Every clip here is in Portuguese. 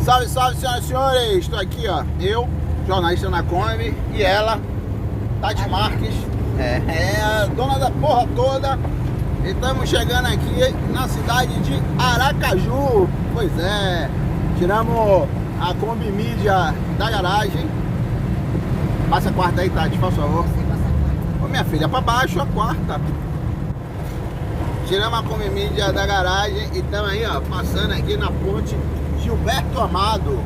Salve, salve, senhoras e senhores! Estou aqui, ó, eu, jornalista na Kombi, e ela, Tati Marques, a dona da porra toda. E estamos chegando aqui na cidade de Aracaju. Pois é, tiramos a Kombi mídia da garagem. Passa a quarta aí, Tati, por favor. Ô, minha filha, pra baixo a quarta. Tiramos a Kombi mídia da garagem e estamos aí, ó, passando aqui na ponte Gilberto Amado,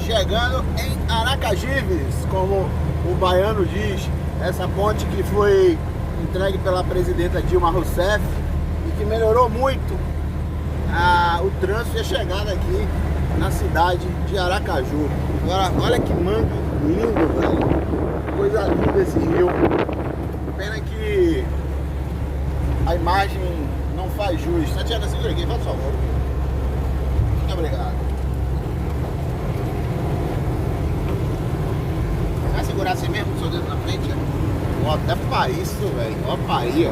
chegando em Aracajives, como o baiano diz, essa ponte que foi entregue pela presidenta Dilma Rousseff e que melhorou muito o trânsito e a chegada aqui na cidade de Aracaju. Agora, olha que mangue lindo, velho, coisa linda esse rio. Pena que a imagem não faz jus. Tatiana, segura aqui, por favor. Muito obrigado. Você vai segurar assim mesmo com o seu dedo na frente? Ó, até para isso, velho. Ó, para aí, ó.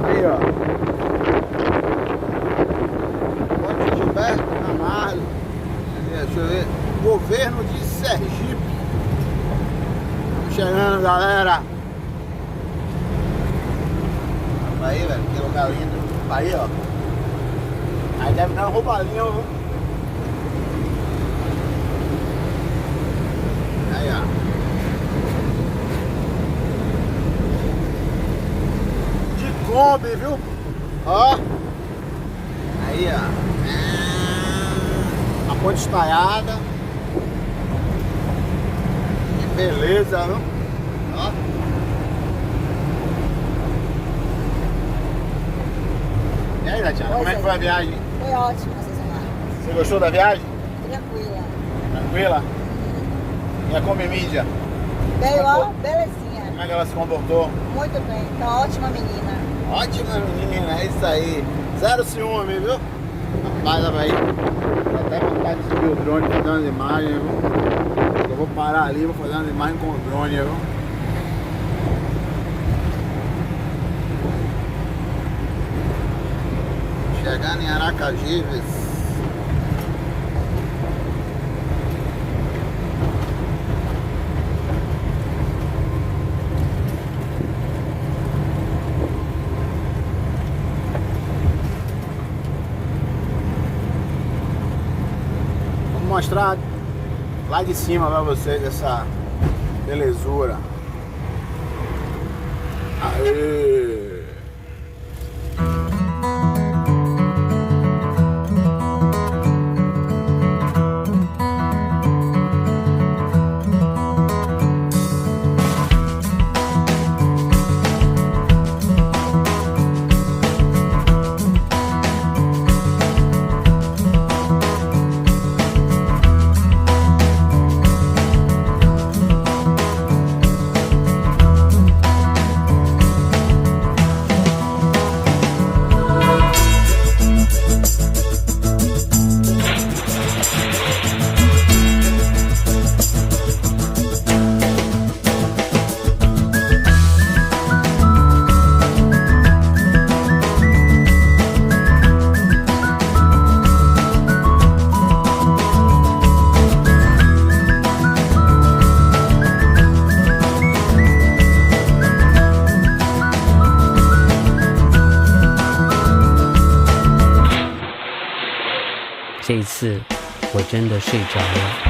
Aí, ó. Ponte Gilberto Amado. Deixa eu ver. Governo de Sergipe. Estamos chegando, galera. Aí, velho, que lugar lindo. Aí, ó. Aí deve dar um roubalinho, viu? Aí, ó. De Kombi, viu? Ó. Aí, ó. A ponte estaiada. Que beleza, viu? Ó. E aí, Tatiana, como é que foi a viagem? Foi ótima, sensacional. Você gostou da viagem? Tranquila. Tranquila? E a Kombi mídia? Veio, ó, belezinha. Como é que ela se comportou? Muito bem, tá ótima menina. Ótima menina, é isso aí. Zero ciúme, viu? Rapaz, aí. Dá até vontade de subir o drone e fazer umas imagens, viu? Eu vou parar ali, vou fazer umas imagens com o drone, viu? Chegando em Aracajives. Vou mostrar lá de cima pra vocês essa belezura. Aê!这一次我真的睡着了。